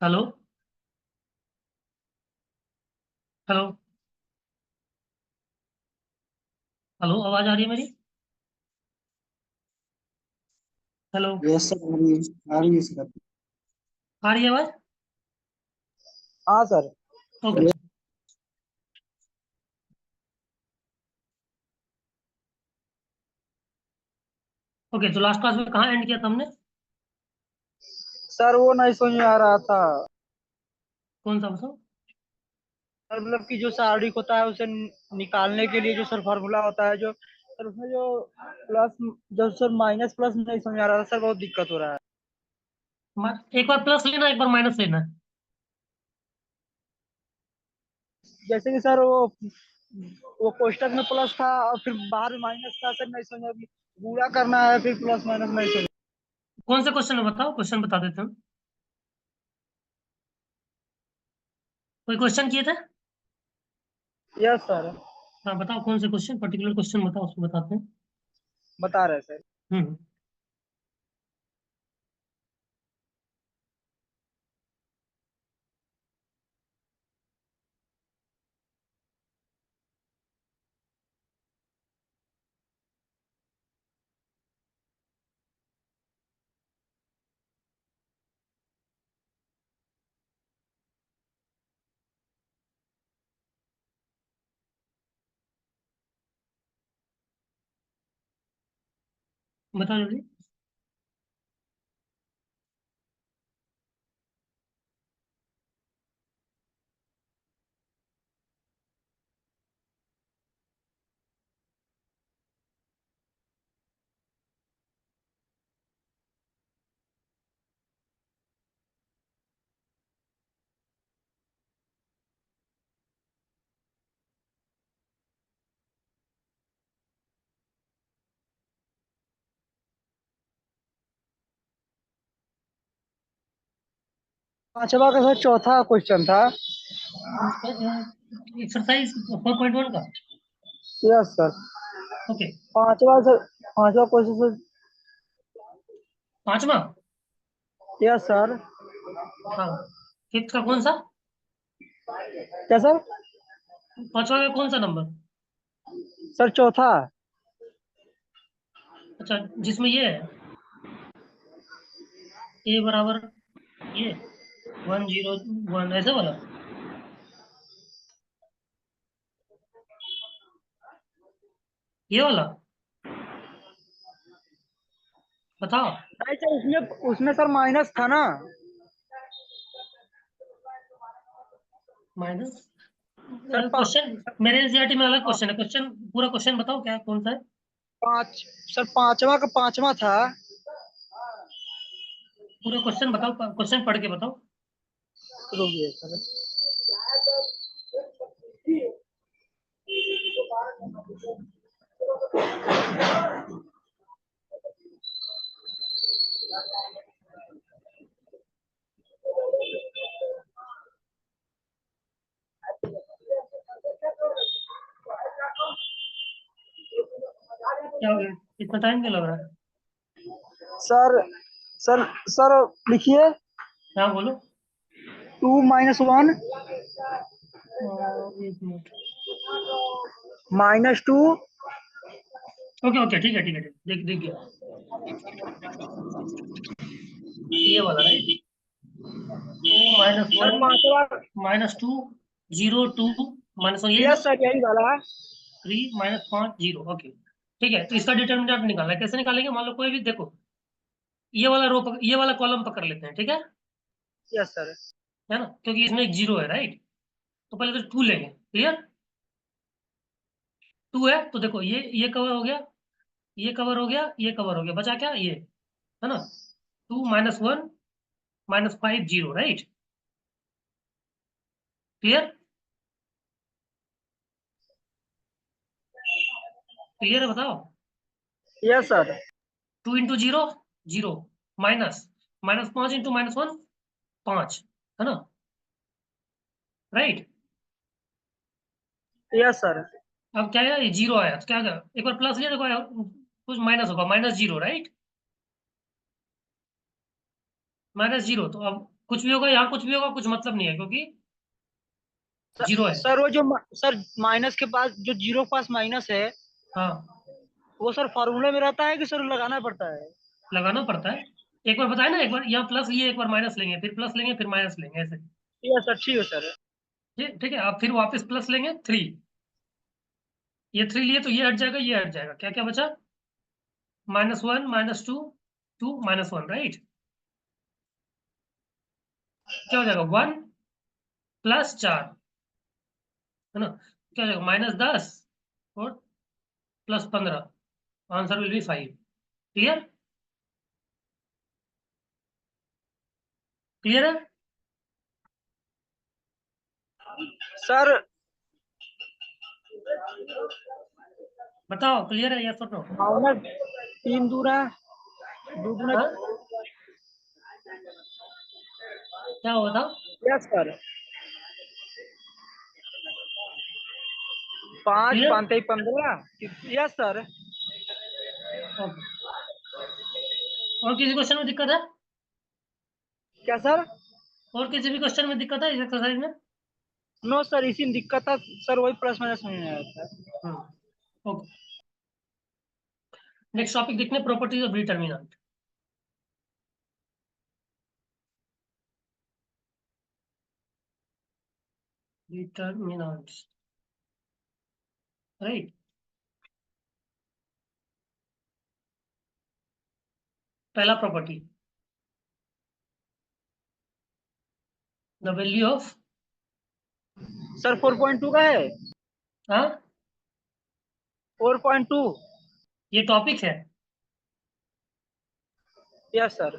Hello. Hello. Hello, आवाज आ रही है मेरी? हेलो। यस सर, आ रही है सर। आ रही है आवाज? हाँ सर। ओके। ओके, तो लास्ट क्लास में कहाँ एंड किया था हमने? सर वो नहीं समझ में आ रहा था। कौन सा बताओ? सर मतलब कि जो सारणी होता है उसे निकालने के लिए जो सर फार्मूला होता है, जो सर उसमें जो प्लस, जो सर माइनस प्लस नहीं समझ में आ रहा था सर, बहुत दिक्कत हो रहा है। एक बार प्लस लेना, एक बार माइनस लेना है। जैसे कि सर वो कोष्टक में प्लस था और फिर बाहर में माइनस था सर, नहीं समझ में अभी पूरा करना है फिर प्लस माइनस नहीं समझ। कौन से क्वेश्चन है बताओ, क्वेश्चन बता देते हैं। कोई क्वेश्चन किए थे? Yes sir. हाँ बताओ, कौन से क्वेश्चन, पर्टिकुलर क्वेश्चन बताओ, उसको बताते हैं। बता रहे सर। हम्म। बताओ जल्दी। पांचवा का सर चौथा क्वेश्चन था। एक्सरसाइज 4.1 का। Yes sir. ओके। पांचवा सर, पांचवा क्वेश्चन सर। पांचवा। Yes sir. हाँ। फिफ्थ का कौन सा? क्या सर? पांचवा का कौन सा नंबर? सर चौथा। अच्छा, जिसमें ये है ए बराबर ये 101, ऐसे वाला? ये वाला? बताओ। नहीं सर, उसमें उसमें सर माइनस था ना। माइनस? सर क्वेश्चन मेरे एनसीईआरटी में अलग क्वेश्चन है, क्वेश्चन पूरा क्वेश्चन बताओ क्या कौन सा है। पांच, सर पांचवा का पांचवा था। पूरा क्वेश्चन बताओ, क्वेश्चन पढ़ के बताओ। रुकिए सर। क्या हो गया, इतना टाइम क्यों लग रहा है? सर सर सर लिखिए। हाँ बोलो। 2 - 1 एक मिनट। -2। ओके ओके, ठीक है ठीक है ठीक है। देख देख गया, ये वाला राइट। 2 - सर 1 पांचवा। -2 0 2 -1, यही ना? यस सर, यही वाला है। 3 -5 0, ओके। ठीक है, तो इसका डिटर्मिनेंट निकालना है। कैसे निकालेंगे? मान लो कोई भी, देखो, ये वाला कॉलम पकड़ लेते हैं, ठीक है? Yes sir. है ना, क्योंकि इसमें एक जीरो है राइट। तो पहले तो 2 लेंगे, क्लियर? 2 है तो देखो, ये कवर हो गया, ये कवर हो गया, ये कवर हो गया, बचा क्या? ये, है ना? 2 -1 -5 0, राइट? क्लियर? क्लियर है, बताओ। Yes sir. 2 into zero, zero, minus -5 into -1, 5, है ना? राइट। Yes sir. अब क्या है, ये जीरो आया तो क्या क्या, एक बार प्लस लिया, देखो कुछ माइनस होगा, -0, राइट? -0, तो अब कुछ भी होगा यहाँ, कुछ भी होगा, कुछ मतलब नहीं है, क्योंकि जीरो है। सर वो जो सर माइनस के पास जो जीरो के पास माइनस है, हाँ, वो सर फॉर्मूले में रहता है कि सर लगाना पड़ता है? लगाना पड़ता है। एक बार बताया ना, एक बार यहाँ प्लस लिए, एक बार माइनस लेंगे, फिर प्लस लेंगे, फिर माइनस लेंगे, ऐसे। यस सर, ठीक है सर। ठीक ठीक है, अब फिर वापस प्लस लेंगे 3, ये 3 लिए तो ये हट जाएगा, ये हट जाएगा, क्या क्या बचा? -1 -2 2 -1, राइट? क्या हो जाएगा? 1 +4, है ना? क्या हो जाएगा? -10 और +15, answer will be 5। Clear? Clear है? सर बताओ, क्लियर है या फिर नो? -3 दूना दूगुना। हाँ, क्या हुआ था? Yes sir. 5 clear? 5 15। Yes sir. Okay. और किसी क्वेश्चन में दिक्कत है? क्या सर? और किसी भी क्वेश्चन में दिक्कत है इस एक्सरसाइज में? नो सर, इसी में दिक्कत था सर, वही प्लस माइनस में नहीं आया था। ओके, नेक्स्ट टॉपिक देखने, properties of determinant. Determinants, right? पहला property, the value of, sir 4.2 का है। हाँ, 4.2। ये टॉपिक है। Yes sir.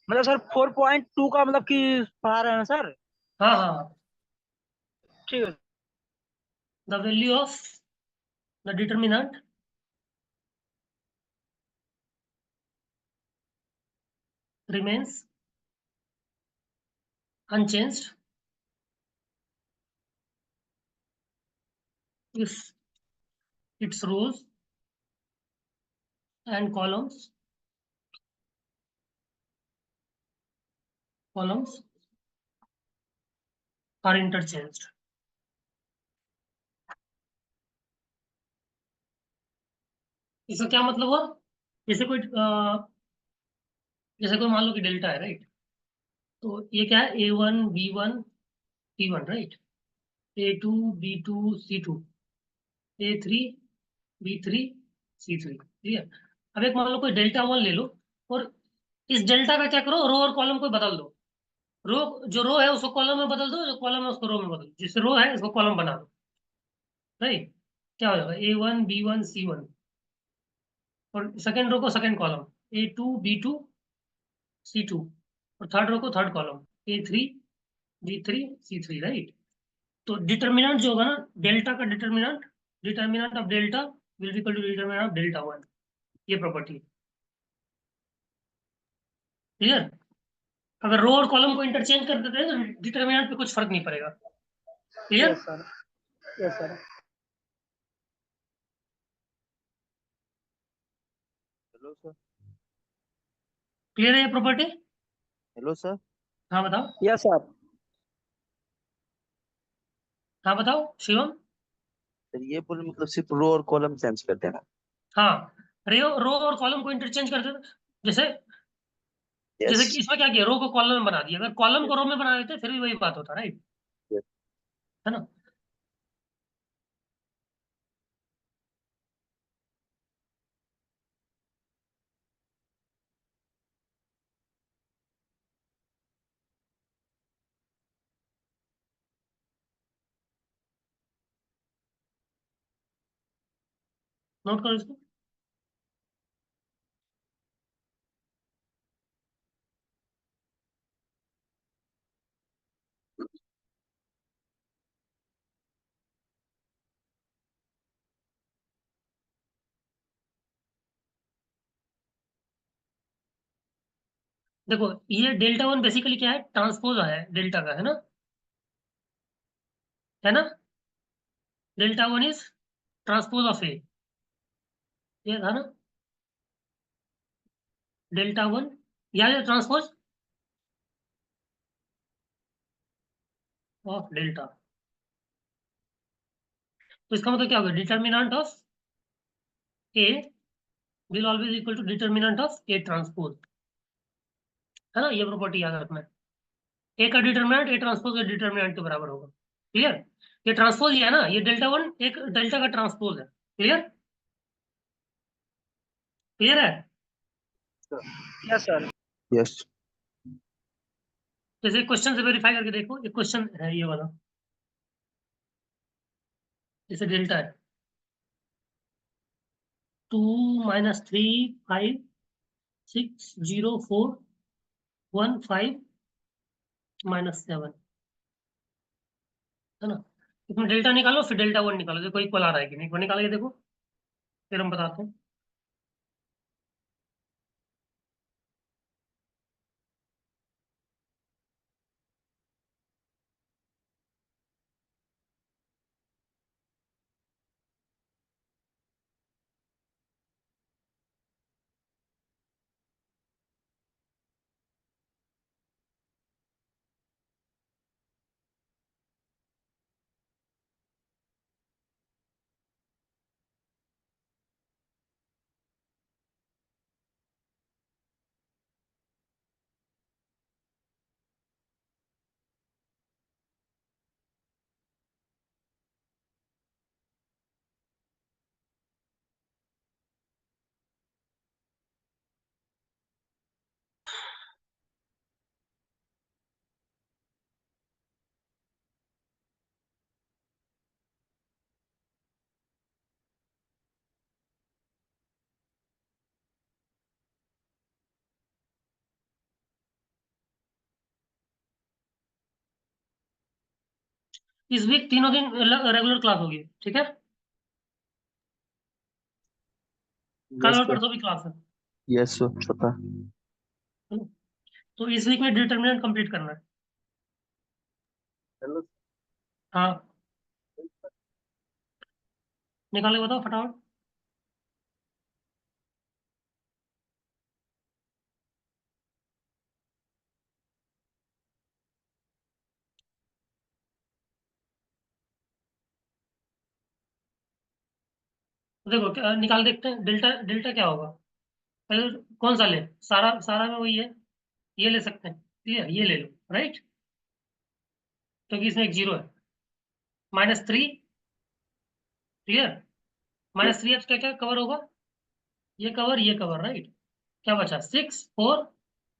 मतलब सर 4.2 का मतलब कि पढ़ा रहे हैं ना सर? हाँ हाँ हाँ, ठीक है। The value of the determinant remains unchanged if its rows and columns are interchanged। इसका क्या मतलब हुआ? जैसे कोई जैसे कोई मान लो कि डेल्टा है, राइट? तो ये क्या है? A1 B1 C1, right? A2 B2 C2, A3 B3 C3, clear? अब एक मान लो कोई डेल्टा 1 ले लो, और इस डेल्टा का क्या करो, रो और कॉलम को बदल दो। रो, जो रो है उसको कॉलम में बदल दो, जो कॉलम है उसको रो में बदल दो, जिस रो है इसको कॉलम बना दो, राइट? क्या हो जाएगा? A1 B1 C1, और सेकंड रो को second column, A2 B2 C2, और थर्ड रो को third column, A3 B3 C3, right? तो डिटर्मिनेंट जो होगा ना, डेल्टा का determinant, determinant of delta will equal to determinant of delta 1। ये प्रॉपर्टी, क्लियर? अगर रो और कॉलम को इंटरचेंज कर देते हैं तो डिटर्मिनेंट पे कुछ फर्क नहीं पड़ेगा। Clear? Yes sir. Yes sir. Hello sir. Clear है ये प्रॉपर्टी? Hello sir. हाँ बताओ। Yes sir. हाँ बताओ शिवम। सर ये बोले मतलब सिर्फ रो और कॉलम चेंज कर देना। हाँ, रो और कॉलम को इंटरचेंज कर देते। जैसे यस। जैसे कि इसमें क्या किया, रो को कॉलम में बना दिया, अगर कॉलम को रो में बना देते फिर भी वही बात होता, राइट? यस। है ना? नोट करो इसको। देखो ये डेल्टा वन बेसिकली क्या है, ट्रांसपोज है डेल्टा का, है ना? है ना? Delta one is transpose of A, ये था ना? डेल्टा वन, याद है ट्रांसपोज ऑफ डेल्टा। तो इसका मतलब क्या होगा, determinant of A will always equal to determinant of A transpose, है ना? ये प्रॉपर्टी याद रखना है। ए का डिटर्मिनेंट ए ट्रांसपोज के डिटर्मिनेंट के बराबर होगा। क्लियर? ये ट्रांसपोज ही है ना, ये डेल्टा वन एक डेल्टा का ट्रांसपोज है। क्लियर? क्लियर है? Yes sir. यस। जैसे क्वेश्चन से वेरीफाई करके देखो, ये क्वेश्चन है ये वाला, जैसे डेल्टा है 2 - 3 - 5 6 0 4 1 5 है ना? इसमें डेल्टा निकालो, फिर डेल्टा वन निकालो, देखो इक्वल आ रहा है कि नहीं, एक बार निकाल के देखो, फिर हम बताते हैं। इस वीक तीनों दिन रेगुलर क्लास होगी, ठीक है? कल यस और सर। परसों भी क्लास है। यस सर पता। है ना? तो इस वीक में डिटर्मिनेंट कंप्लीट करना है। हेलो। हाँ, निकाल के बताओ फटाफट। देखो निकाल देखते हैं, डेल्टा डेल्टा क्या होगा। पहले कौन सा ले, सारा सारा में वही है, ये ले सकते हैं। क्लियर, ये ले लो, राइट? क्योंकि इसमें एक जीरो है। -3। क्लियर? -3 अब क्या क्या कवर होगा, ये कवर, राइट? क्या बचा, 6 4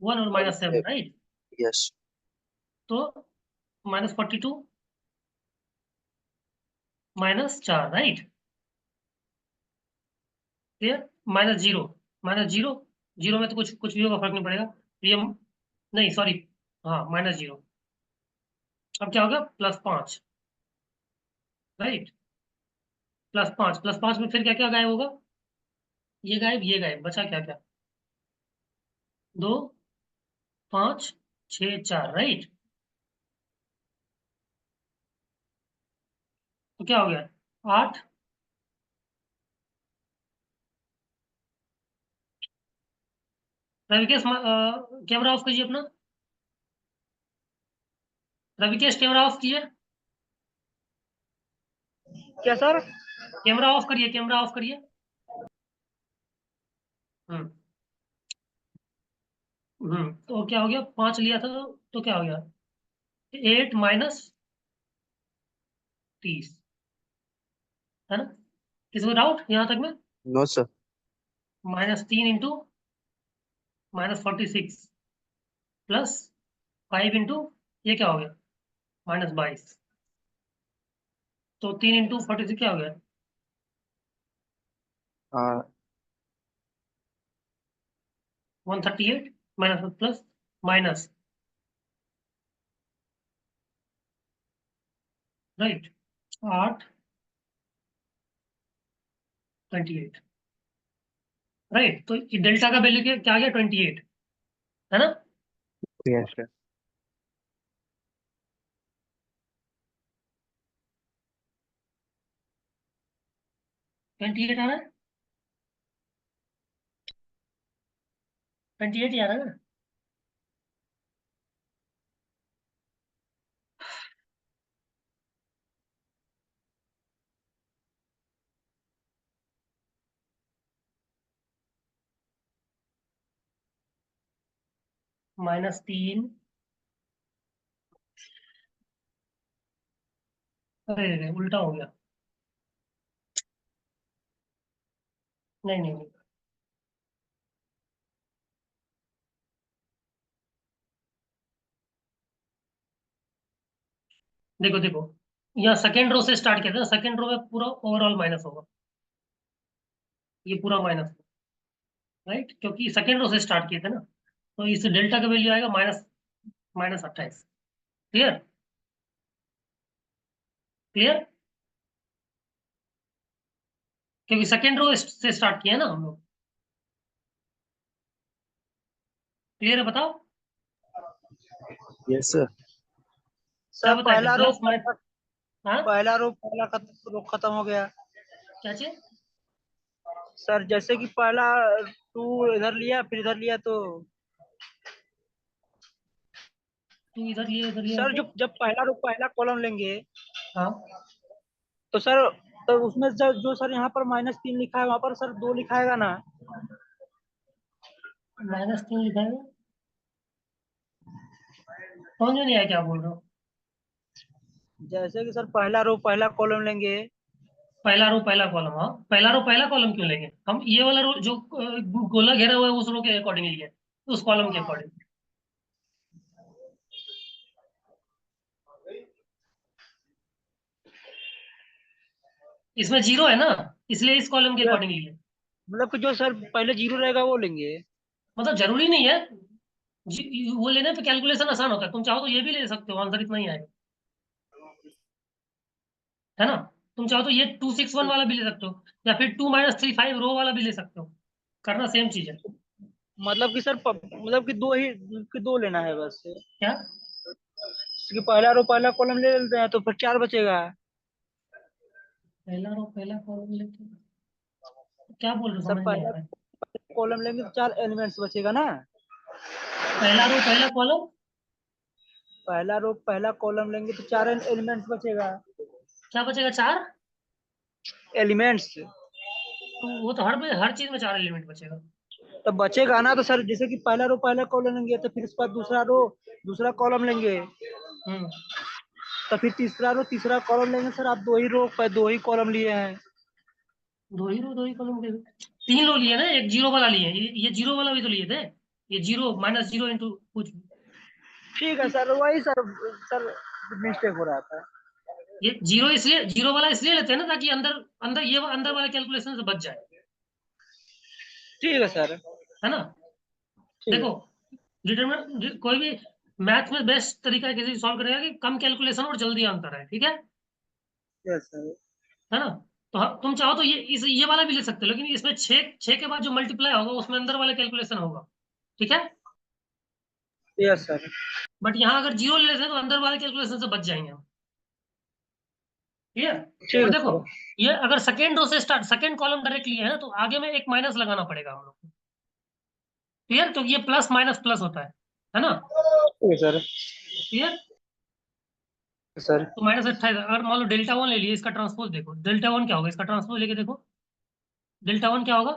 1 और -7, राइट? यस। तो -42 -4, राइट? क्लियर? -0 -0, जीरो में तो कुछ कुछ भी होगा, फर्क नहीं पड़ेगा। तो ये नहीं, सॉरी, हाँ -0। अब क्या होगा, +5, राइट? +5 में फिर क्या क्या गायब होगा, ये गायब, बचा क्या क्या, 2 5 6 4, राइट? तो क्या हो गया, 8 रविकेश कैमरा ऑफ कीजिए अपना। रविकेश कैमरा ऑफ कीजिए। क्या सर? कैमरा ऑफ करिए, कैमरा ऑफ करिए। हम्म तो क्या हो गया, 5 लिया था तो क्या हो गया, 8 माइनस 30, है ना? किसी को डाउट यहाँ तक में? No sir. -3 into -46 plus 5 into ये क्या हो गया, -22। तो 3 इंटू 46 क्या हो गया, हाँ 138 minus plus minus, right, 8 28, right. तो डेल्टा का वैल्यू क्या आ गया, 28, है ना? Yes sir. 28 आ रहा है, 28 ही आ रहा है ना? -3, अरे उल्टा हो गया, नहीं नहीं नहीं, देखो देखो, यहाँ सेकेंड रो से स्टार्ट किया था, सेकेंड रो में पूरा ओवरऑल माइनस होगा, ये पूरा माइनस, राइट, क्योंकि सेकेंड रो से स्टार्ट किए थे ना। तो इस डेल्टा का वैल्यू आएगा -28। क्लियर? क्लियर? क्योंकि सेकेंड रो से स्टार्ट किया है ना हम लोग। क्लियर है, बताओ यस सर। क्या सर बताए थे, प्लस माइनस? हाँ, रो खत्म हो गया। क्या चीज? सर जैसे कि पहला 2 इधर लिया फिर इधर लिया तो तू इधर लिए सर मतलब? जब पहला कॉलम लेंगे हाँ, तो सर तो उसमें जो सर यहाँ पर -3 लिखा है वहां पर सर 2 लिखाएगा ना? -3 लिखा है, समझ में नहीं आया क्या बोल रहा हूँ। जैसे कि सर पहला कॉलम लेंगे पहला रो पहला कॉलम, हाँ पहला रो पहला कॉलम क्यों लेंगे हम, ये वाला रो जो गोला घेरा हुआ है उस रो के अकॉर्डिंग लिए, उस कॉलम के अकॉर्डिंग। इसमें जीरो है ना, इसलिए इस कॉलम के या अकॉर्डिंग लिए। मतलब कि जो सर पहले 0 रहेगा वो लेंगे? मतलब जरूरी नहीं है, वो लेने पे कैलकुलेशन आसान होता है, तुम चाहो तो ये भी ले सकते हो, आंसर इतना ही आएगा, है ना? तुम चाहो तो ये 261 वाला भी ले सकते हो, या फिर 2 - 3 5 रो वाला भी ले सकते हो, करना सेम चीज है। मतलब कि सर मतलब कि दो लेना है बस। क्या? कि पहला कॉलम ले लेते हैं तो फिर 4 बचेगा। पहला रो पहला कॉलम लेते हैं, क्या बोल रहे हो, सर समझ नहीं आ पहला रहा है। कॉलम लेंगे तो 4 एलिमेंट्स बचेगा ना? पहला रो पहला कॉलम, पहला कॉलम लेंगे तो 4 एलिमेंट्स बचेगा। क्या बचेगा, 4? एलिमेंट्स तो वो तो हर चीज में 4 एलिमेंट बचेगा। तब बचेगा ना? तो सर जैसे कि पहला कॉलम लेंगे तो फिर उसके बाद दूसरा कॉलम लेंगे हम्म तो फिर तीसरा कॉलम लेंगे। सर आप 2 ही कॉलम लिए हैं। दो ही कॉलम के 3 रो लिए ना, एक जीरो वाला लिए, ये जीरो वाला भी तो लिए थे, ये जीरो -0 इंटू कुछ। ठीक है सर, वही सर सर मिस्टेक हो रहा था। ये जीरो इसलिए, जीरो वाला इसलिए लेते हैं ना ताकि अंदर अंदर ये अंदर वाले कैलकुलेशन से बच जाए, ठीक है सर। है ना? ठीक देखो, है। डिटरमिनेंट कोई भी मैथ में बेस्ट तरीका कैसे सॉल्व करेगा कि कम कैलकुलेशन और जल्दी आंसर है, ठीक है? Yes sir. है ना? तो तुम चाहो तो ये वाला भी ले सकते हो, लेकिन इसमें छः के बाद जो मल्टीप्लाई होगा उसमें अंदर वाला कैलकुलेशन होगा, ठीक है? Yes sir. बट यहाँ अगर जीरो ले लेते हैं तो अंदर वाले कैलकुलेशन से बच जाएंगे हम। क्लियर? ठीक और है देखो, सर। ये अगर सेकेंड रो से स्टार्ट, सेकेंड कॉलम डायरेक्ट लिए है ना, तो आगे में एक माइनस लगाना पड़ेगा हम लोग को, क्लियर? क्योंकि ये प्लस माइनस प्लस होता है ना? सर। क्लियर? सर तो -28, अगर मान लो डेल्टा वन ले लिए, इसका ट्रांसपोज देखो, डेल्टा वन क्या होगा, इसका ट्रांसपोज लेके देखो, डेल्टा वन क्या होगा,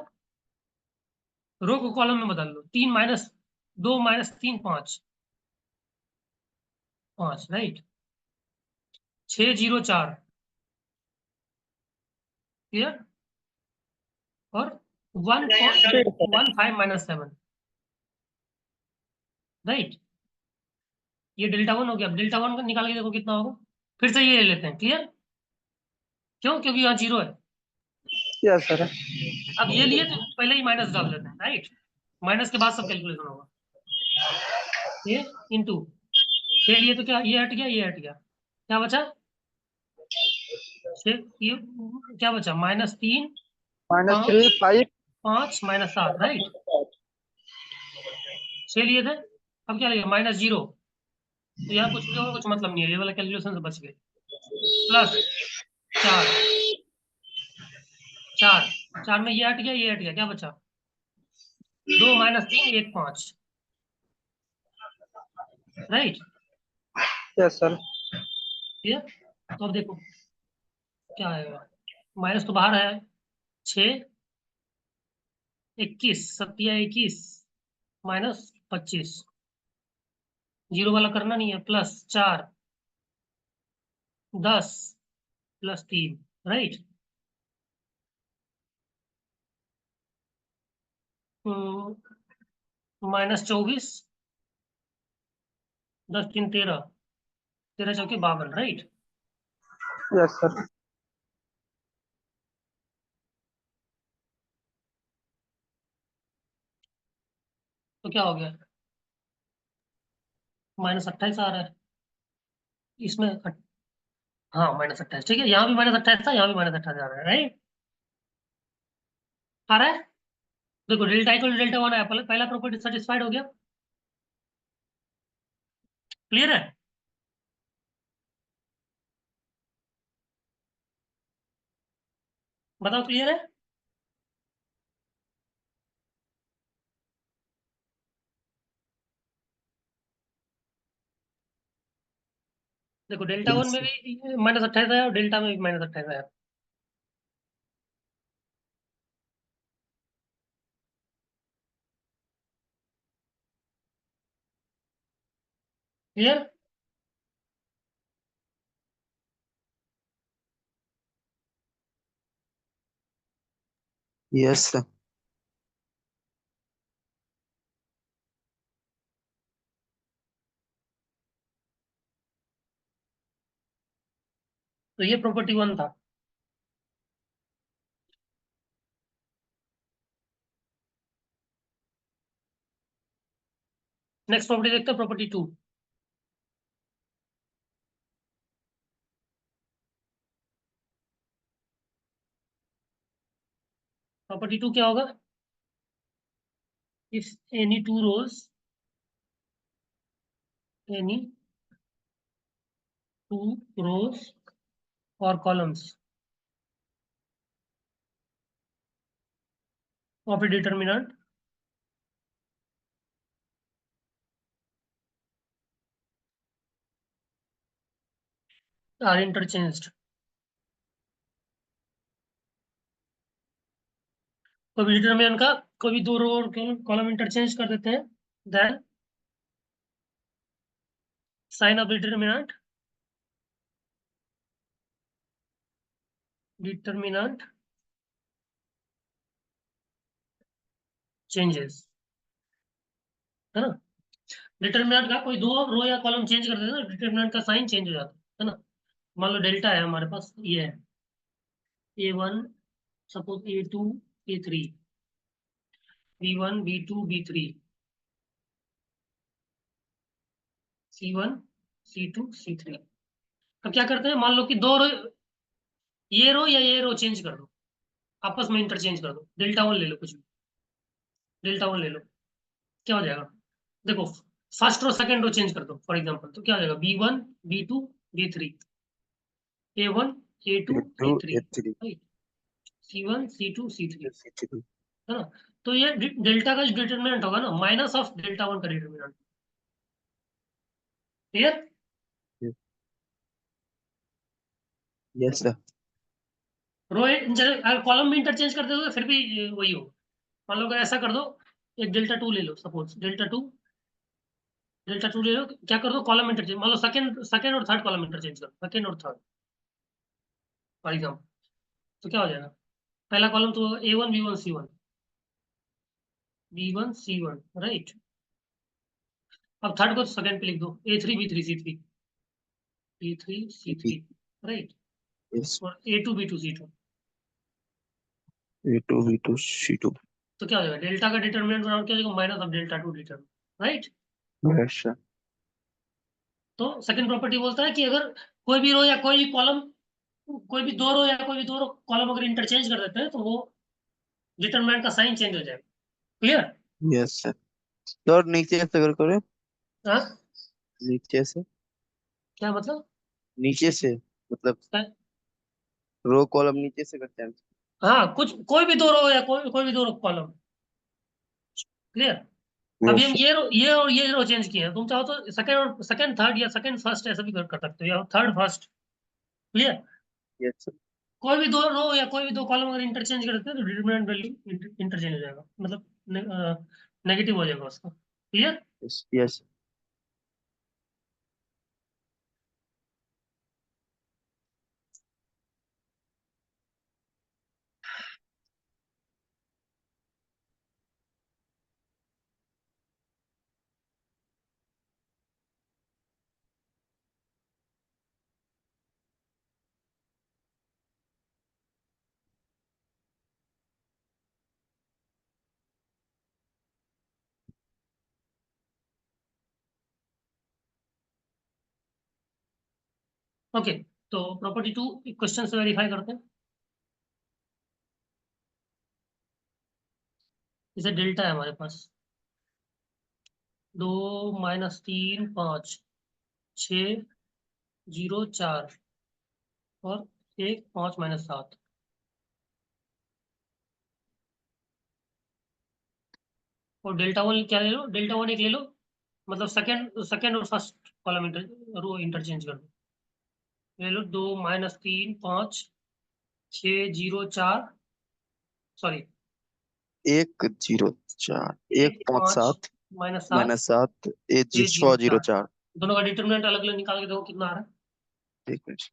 रो को कॉलम में बदल लो, 3 माइनस 2 माइनस 3 5 5, राइट, 6 0 4, क्लियर, और 1 1 5 माइनस 7, राइट। ये डेल्टा वन हो गया। अब डेल्टा वन का निकाल के देखो कितना होगा, फिर से ये ले लेते हैं, क्लियर? क्यों? क्योंकि यहाँ जीरो है। Yes sir. अब ये लिए तो पहले ही माइनस डाल देते हैं, राइट, माइनस के बाद सब कैलकुलेशन होगा, ये इंटू 6 लिए तो क्या, ये हट गया, ये हट गया, क्या बचा, 6, ये क्या बचा, -3 -3 5 5 -7, राइट, 6 लिए थे, अब क्या लगेगा, -0, तो यहाँ कुछ भी होगा कुछ मतलब नहीं है, ये वाला कैलकुलेशन से बच गए, प्लस 4 4 4 में ये हट गया, ये हट गया, क्या बचा, 2 -3 1 5, राइट, यस सर। ठीक है। तो अब देखो क्या आएगा, माइनस तो बाहर है, 6 21 सत्या 21 -25, जीरो वाला करना नहीं है, प्लस 4 10 +3, राइट, -24 10 3 13 13 चौके 52, राइट। Yes sir. तो क्या हो गया, -28 आ रहा है इसमें, हाँ -28, ठीक है, यहाँ भी -28 था, यहाँ भी -28 आ रहा है, राइट, आ रहा है। देखो डेल्टा इक्वल डेल्टा वन आया, पहला प्रॉपर्टी सेटिस्फाइड हो गया, क्लियर है? बताओ क्लियर है? देखो डेल्टा वन Yes, में sir. भी -28 आया और डेल्टा में भी -28 आया, क्लियर? Yes, sir. तो ये प्रॉपर्टी वन था। नेक्स्ट प्रॉपर्टी देखते हैं, प्रॉपर्टी टू। प्रॉपर्टी टू क्या होगा, if any two rows, any two rows और columns of a determinant are interchanged, कोई भी डिटर्मिनेंट का कोई भी दो रो और कॉलम इंटरचेंज कर देते हैं, then sign of determinant changes, है ना? डिटर्मिनेंट का कोई दो रो या कॉलम चेंज कर देते हैं ना, डिटर्मिनेंट का साइन चेंज हो जाता है ना? मान लो डेल्टा है हमारे पास, ये है A1, suppose A2 A3, B1 B2 B3, C1 C2 C3। अब क्या करते हैं, मान लो कि दो रो, ये रो या ये रो चेंज कर दो, आपस में इंटरचेंज कर दो, डेल्टा वन ले लो, कुछ भी डेल्टा वन ले लो, क्या हो जाएगा, देखो first row second row change कर दो फॉर एग्जांपल, तो क्या हो जाएगा, B1 B2 B3, A1 A2 A2, A3, A3, C1 C2 C3, A3. है ना? तो ये डेल्टा का डिटरमिनेंट होगा ना, माइनस ऑफ डेल्टा वन का determinant. Clear? Yes sir. Row अगर कॉलम भी इंटरचेंज कर दोगे फिर भी वही हो। मान लो अगर ऐसा कर दो, एक डेल्टा टू ले लो, सपोज डेल्टा टू ले लो, क्या कर दो, कॉलम इंटरचेंज, मान लो सेकंड सेकंड और थर्ड कॉलम इंटरचेंज करो, सेकंड और थर्ड फॉर एग्जाम्पल। तो क्या हो जाएगा, पहला कॉलम तो A one B one C one, B one C one, right. अब थर्ड को सेकंड पे लिख दो, A three B three C three, B three C three, right. Yes. और A two B two C two. A2 B2 C2। तो क्या हो जाएगा, डेल्टा का डिटरमिनेंट बनाओ, क्या हो जाएगा, minus of delta two determinant, right. Yes sir. तो सेकंड प्रॉपर्टी बोलता है कि अगर कोई भी रो या कोई भी कॉलम, कोई भी दो रो या कोई भी दो रो कॉलम अगर इंटरचेंज कर देते हैं तो वो डिटरमिनेंट का साइन चेंज हो जाएगा। क्लियर? Yes sir. तो और नीचे से अगर करें, हाँ, नीचे से, क्या मतलब? नीचे से मतलब रो कॉलम नीचे से करते हैं। हाँ, कुछ कोई भी दो रो या कोई भी दो रो कॉलम। क्लियर? अभी यस हम सर। ये और ये रो चेंज किए हैं, तुम चाहो तो सेकंड और सेकंड थर्ड या सेकंड फर्स्ट ऐसा भी कर सकते हो, या third first. Clear? Yes sir. कोई भी दो रो या कोई भी दो कॉलम अगर इंटरचेंज करते हैं तो डिटरमिनेंट वैल्यू इंटरचेंज हो जाएगा, मतलब नेगेटिव हो जाएगा उसका। क्लियर? Yes yes. ओके, तो प्रॉपर्टी टू क्वेश्चन से वेरीफाई करते हैं। जैसे डेल्टा है हमारे पास, दो माइनस तीन पाँच, छ, जीरो चार, और एक पाँच माइनस सात। और डेल्टा वन क्या ले लो, डेल्टा वन एक ले लो, मतलब सेकंड सेकंड और फर्स्ट कॉलम रो इंटरचेंज कर दो। ले लो दो माइनस तीन पाँच, छ, जीरो चार, सॉरी 104 एक पाँच 157 माइनस सात, -7 छः जीरो चार। 604। दोनों का डिटरमिनेंट अलग अलग निकाल के देखो कितना आ रहा है। एक मिनट।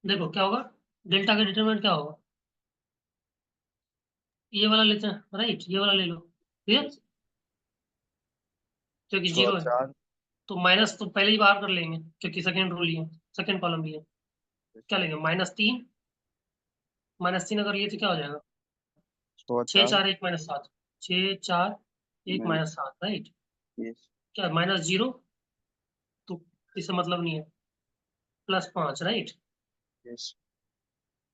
देखो क्या होगा, डेल्टा का डिटरमिनेंट क्या होगा, ये वाला लेते हैं, राइट, ये वाला ले लो। ठीक है, क्योंकि जीरो है, 104। तो माइनस तो पहले ही बाहर कर लेंगे क्योंकि सेकंड रो लिए, सेकंड कॉलम लिए। क्या लेंगे, माइनस तीन, माइनस तीन अगर लिए तो क्या हो जाएगा, छः 104 चार एक माइनस सात, छः चार एक माइनस। माइनस सात, राइट। यस क्या माइनस जीरो, तो इससे मतलब नहीं है, प्लस पाँच, राइट। यस।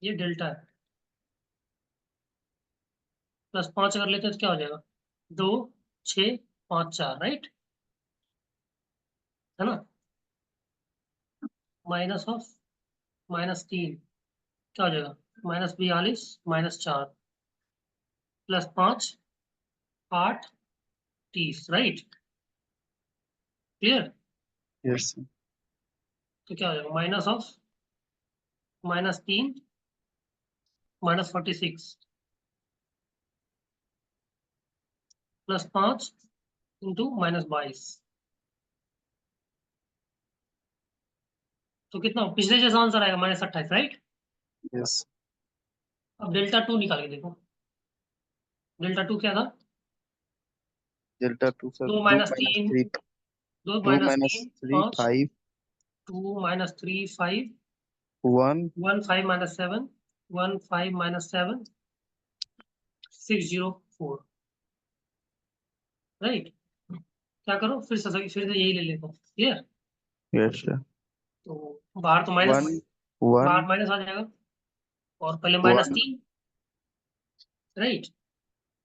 ये डेल्टा है, प्लस पाँच अगर लेते हैं तो क्या हो जाएगा, दो, छ, पाँच चार, राइट, है ना। माइनस ऑफ माइनस तीन, क्या हो जाएगा -42 -4 +5 8 30 राइट क्लियर। Yes sir. तो क्या हो जाएगा -3 -46 +5 इंटू -22 तो कितना पिछले जैसा आंसर आएगा -28 राइट। यस अब डेल्टा 2 निकाल के देखो। डेल्टा 2 क्या था डेल्टा 2 सर 2 2 -3 -3 2 2 -3 -3 5 5 2 -3 5 1 1 5 -7 1 5 -7 604 राइट। क्या करो फिर से यही ले लेते क्लियर। Yes sir. तो बाहर तो माइनस 1 1 बाहर माइनस आ जाएगा और पहले 1 -3 राइट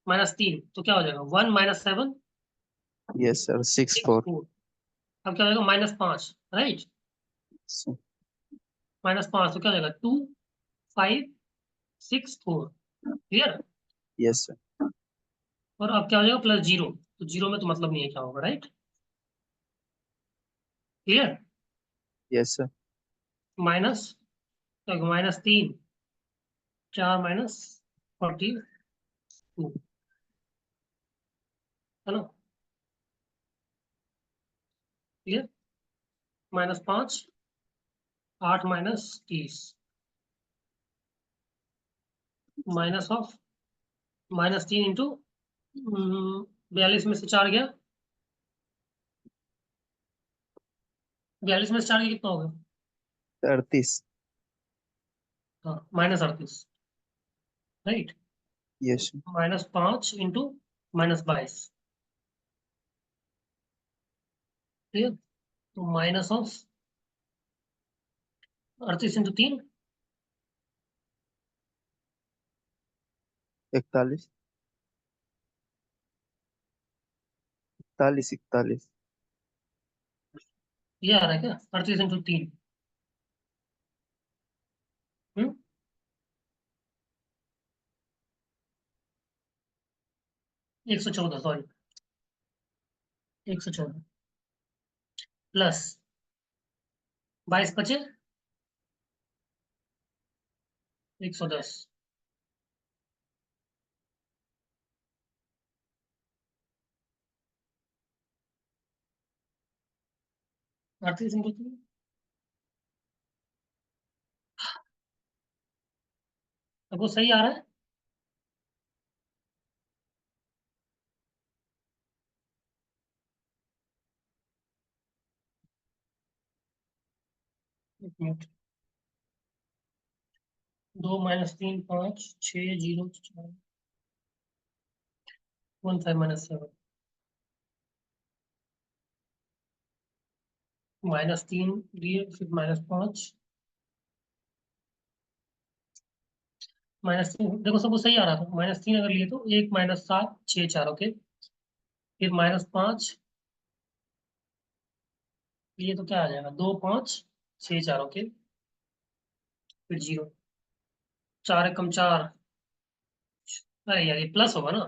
-3 तो क्या हो जाएगा 1 -7 यस सर 6 6 4 4 अब क्या हो जाएगा -5 राइट -5 तो क्या हो जाएगा 2 5 6 4 क्लियर। Yes sir. और अब क्या हो जाएगा +0 तो 0 में तो मतलब नहीं है क्या होगा right clear. Yes sir. Minus क्या होगा -3 4 -42 है ना क्लियर। -5 8 -30 माइनस ऑफ -3 इंटू 42 में से 4 गया 42 में से 4 गया कितना हो गया 38 हाँ -38 right yes sir. -5 into -22 clear. तो माइनस ऑफ 38 इंटू 3 41 41 41 ये आ रहा है क्या 38 इंटू 3 114 सॉरी 114 प्लस 22 बचे 110 38 इंटू 3 अब वो सही आ रहा है एक मिनट 2 -3 5 6 0 4 1 5 -7 -3 लिए फिर -5 -3 देखो सब वो सही आ रहा था -3 अगर लिए तो 1 -7 6 4 ओके फिर -5 लिए तो क्या आ जाएगा 2 5 6 4 ओके फिर 0 4 एकम 4 अरे यार ये प्लस होगा ना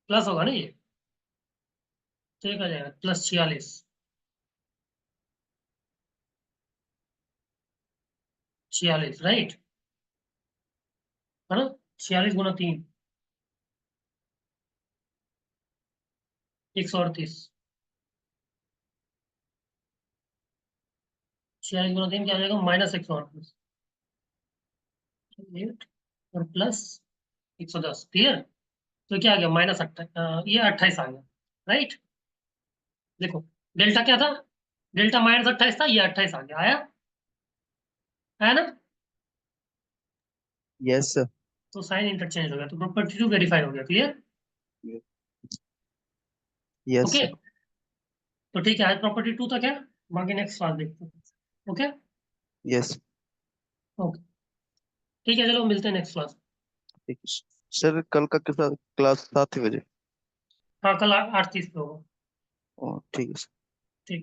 प्लस होगा ना ये तो ये क्या जाएगा +46 46 राइट है ना 46 गुना 3 138 46 गुना 3 क्या आ जाएगा -138 और प्लस 110 क्लियर। तो क्या आ गया ये 28 आ गया राइट। देखो डेल्टा क्या था डेल्टा -28 था ये 28 आ गया आया है ना। Yes sir. तो साइन इंटरचेंज हो गया तो प्रॉपर्टी 2 वेरीफाई हो गया क्लियर यस ओके। सर। तो ठीक है आज प्रॉपर्टी 2 तक है बाकी नेक्स्ट क्लास देखते हैं ओके यस ओके ठीक है चलो मिलते हैं नेक्स्ट क्लास। ठीक है सर। कल का क्लास 7 बजे। हाँ कल 8:30 पे होगा ठीक है सर। ठीक।